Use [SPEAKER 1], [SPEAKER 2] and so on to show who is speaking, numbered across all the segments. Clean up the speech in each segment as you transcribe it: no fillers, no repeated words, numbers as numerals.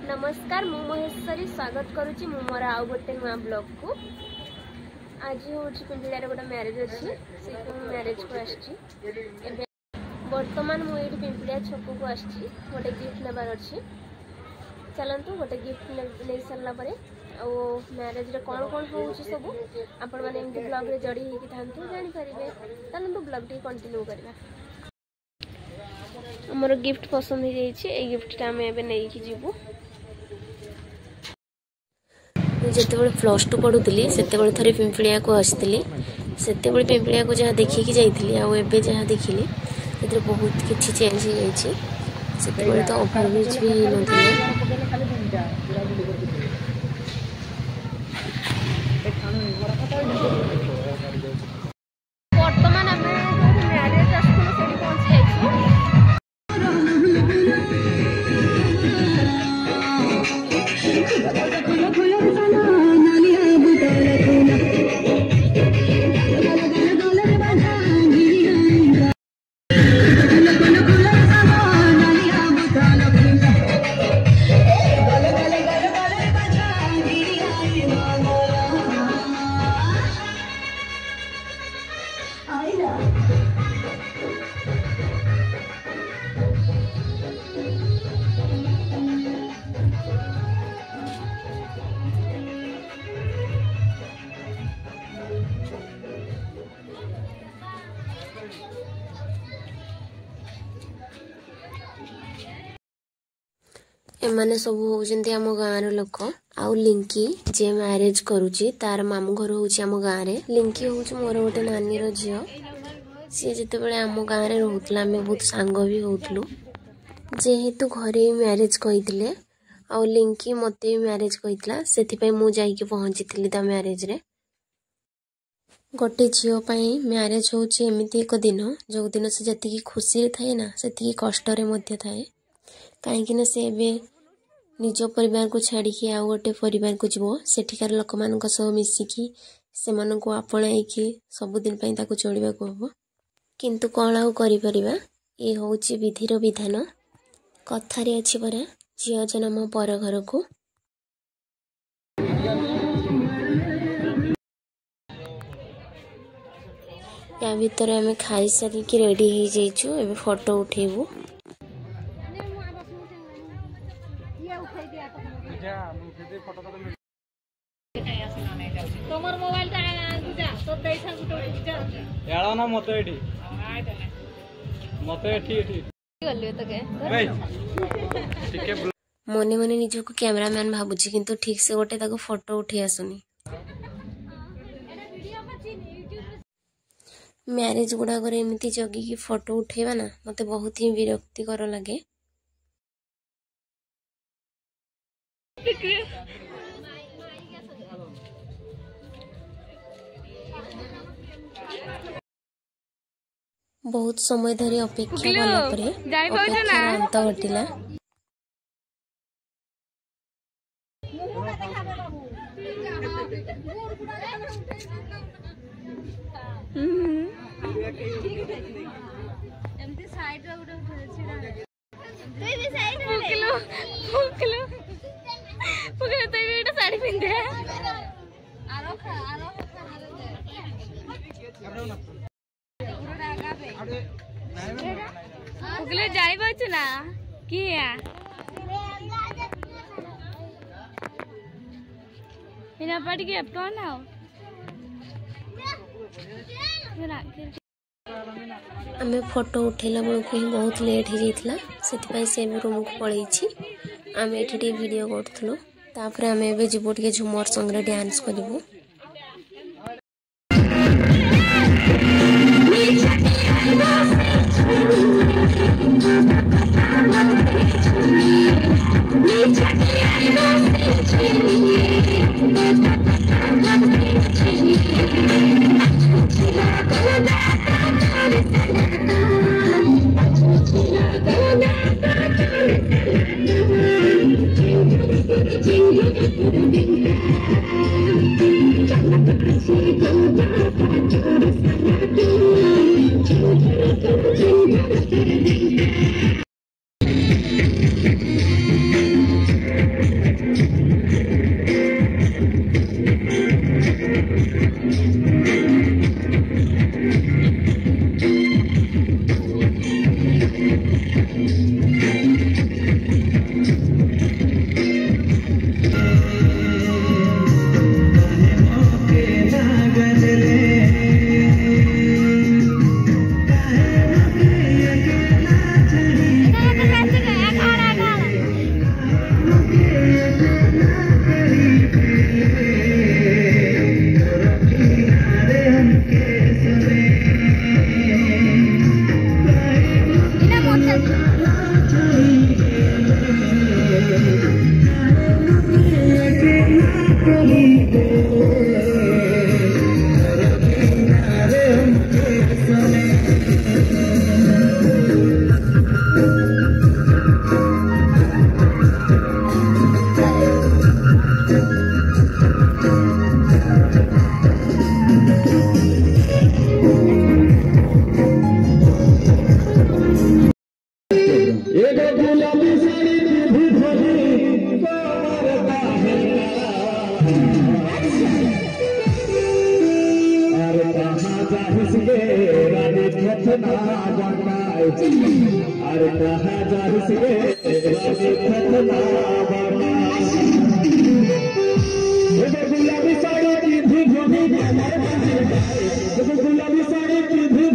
[SPEAKER 1] नमस्कार मु महेश्वरी स्वागत करुच्ची मु मोर आउ गोटे नुआ ब्लॉग को। आज हूँ पिंपलिया गोटे मैरेज अच्छी से मैरेज को आसची। बर्तमान मुझे पिंपलिया छक को आसची गोटे गिफ्ट नेबार अच्छी। चलतु गोटे गिफ्ट नहीं सारा पर मैरेज रे कौन कौन हो सब आपण मैंने ब्लॉग रे जड़ी होगी था जानीपारे। चलतु ब्लॉग टी कंटिन्यू करवा। आमर गिफ्ट पसंद हो जाइए गिफ्टा आम एवं नहीं जीवु।
[SPEAKER 2] जिते प्लस टू पढ़ुली से थे पिंपलिया को आसती से पिंपलिया को जहाँ देखिकी जाइए आवे जहाँ देखिली से बहुत किसी चेंज हो जाए। तो ओवरब्रिज भी ना
[SPEAKER 1] बर्तमान आम मैरेज आसुँ पहुँची
[SPEAKER 2] एमाने सब होउजंती आम गाँव लोक आउ लिंकी जे मैरेज करुची तार मामू घर होउची आम गाँव रे। लिंकी होउची मोर गोटे नानी रो झियो। सी जिते बळे आम गाँव रे रहउतला आमे बहुत सांग भी होउतलु। जेहेतु घरे मैरेज कहितले आउ लिंकी मते मैरेज कहितला सेति पय मु जाई के पहुंचीतली ता मैरेज रे। गोटे झियो पई मैरेज होउची एमिति एक दिन जो दिन से जति खुशी रे थाए ना सेति कष्ट रे मध्य थाए। कहीं से निज परिवार को छाड़ी आउ गोटे परिवार को जीव सेठिकार लोक मान मिसिकी से आपणाई सबुदिन चलवा को हम। किंतु कौन आउ करिपरिबा ये होउची विधिर विधान। कथारे अछि परा झियो जन्म पर घर को। या भीतर आम खाई सारिकी रेडी हो जाइछु। एबे फोटो उठेबू।
[SPEAKER 1] तमर मोबाइल ता बुझा तो दैसा गुटे
[SPEAKER 3] याळा ना मते एठी मते एठी एठी
[SPEAKER 1] गल्ले तो के
[SPEAKER 3] ठीक है।
[SPEAKER 2] मने मने निज को कैमरामैन भाबुची किंतु ठीक से गोटे ताको फोटो उठे आसुनी। मैरेज गुडा करे एमिति जगी की फोटो उठेबा ना मते बहुत ही विरक्तिकर लगे। बहुत समय धरी अपेक्षा कला परे अपेक्षा अंत घटिला।
[SPEAKER 1] एमती साइड रे उडे छिड़ा तू भी साइड रे फुकलो तू भी एटा साड़ी पिंदे आरो फुकले जाई बच ना किया इना पट के तो ना
[SPEAKER 2] आमे फोटो उठेला बेलू ही बहुत लेट हो जाइथिला सेति से रूम को पळैछि। आमे एठी वीडियो करथलो तापर आमे एबे जीवो टिके झुमर संगे डांस करिवो।
[SPEAKER 4] अरे कहा जा से गुलाबी साड़ी की भी धोनी गुलाबी साड़ी की भी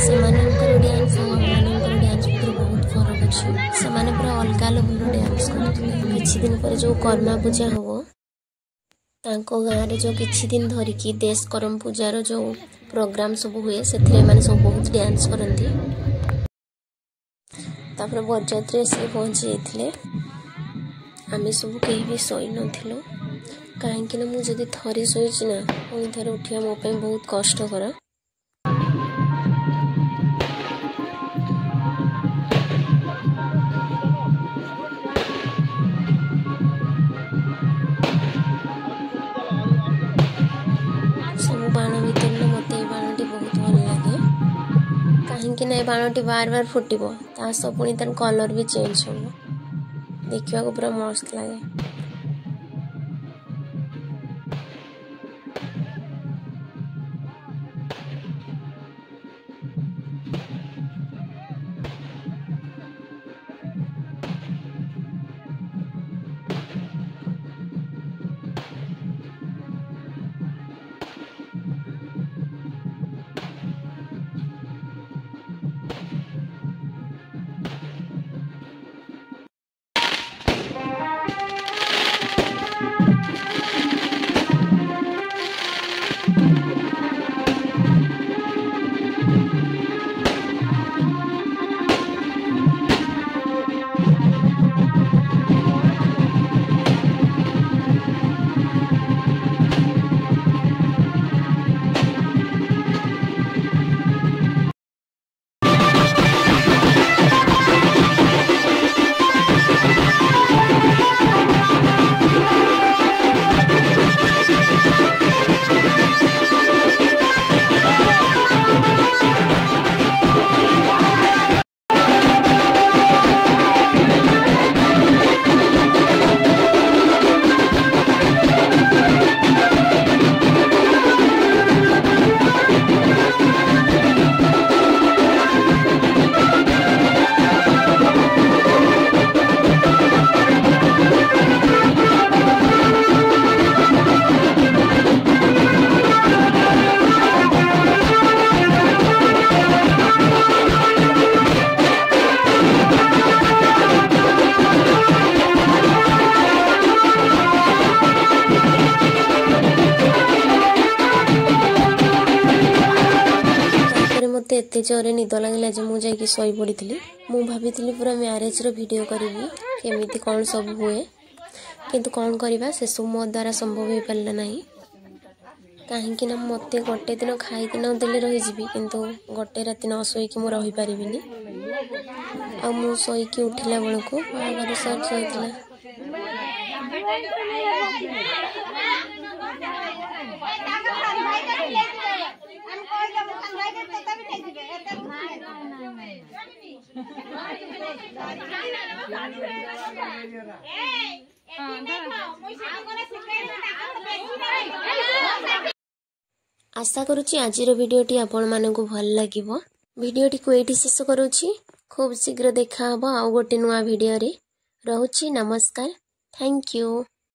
[SPEAKER 2] ସେମାନଙ୍କର ଡ୍ୟାନ୍ସ ଆଉ ଆମମାନଙ୍କର ଡ୍ୟାନ୍ସ ଭିତରେ ବହୁତ ଫରକ ଅଛି। ସେମାନେ ପୁରା ଅଲଗା ଲେଭେଲର ଡ୍ୟାନ୍ସ କରୁଥିଲେ। କିଛି ଦିନ ପରେ ଯେଉଁ କର୍ମା ପୂଜା ହେବ ତାଙ୍କ ଗାଁରେ ଯେଉଁ କିଛି ଦିନ ଧରିକି ଦେଶ କରମ ପୂଜାର ଯେଉଁ ପ୍ରୋଗ୍ରାମ ସବୁ ହୁଏ ସେଥିରେ ଏମାନେ ସବୁ ବହୁତ ଡ୍ୟାନ୍ସ କରନ୍ତି। ତାପରେ ବରଯାତ୍ରୀ ଆସିକି ପହଞ୍ଚି ଯାଇଥିଲେ। ଆମେ ସବୁ କେହି ବି ଶୋଇନଥିଲୁ କାହିଁକିନା ମୁଁ ଯଦି ଥରେ ଶୋଇଛି ନା ପୁଣି ଥରେ ଉଠିବା ମୋ ପାଇଁ ବହୁତ କଷ୍ଟକର। ସବୁ ବାଣ ଭିତରେ ମୋତେ ଏ ବାଣଟି ବହୁତ ଭଲ ଲାଗେ କାହିଁକିନା ଏ ବାଣଟି ବାର ବାର ଫୁଟିବ ତା ସହ ପୁଣି ତାର କଲର୍ ବି ଚେଞ୍ଜ ହେବ। ଦେଖିବାକୁ ପୁରା ମସ୍ତ ଲାଗେ। ମୋତେ ଏତେ ଜୋରରେ ନିଦ ଲାଗିଲା ଯେ ମୁଁ ଯାଇକି ଶୋଇ ପଡ଼ିଥିଲି। ମୁଁ ଭାବିଥିଲି ପୁରା ମ୍ୟାରେଜର ଭିଡ଼ିଓ କରିବି କେମିତି କ'ଣ ସବୁ ହୁଏ, କିନ୍ତୁ କ'ଣ କରିବା ସେସବୁ ମୋ ଦ୍ୱାରା ସମ୍ଭବ ହୋଇପାରିଲା ନାହିଁ। କାହିଁକିନା ମୋତେ ଗୋଟେ ଦିନ ଖାଇକି ନ ଦେଲେ ରହିଯିବି, କିନ୍ତୁ ଗୋଟେ ରାତି ନ ଶୋଇକି ମୁଁ ରହିପାରିବିନି। ଆଉ ମୁଁ ଶୋଇକି ଉଠିଲା ବେଳକୁ ବାହାଘର ସରିଯାଇଥିଲା। आशा करुच्ची आजिर भिडियोटी आपण मानकु भल लागिबो। भिडियोटी को एठी शेष करूची। खूब शीघ्र देखा हबो आउ गोटे नुआ भिडियो रे। रहुची नमस्कार। Thank you.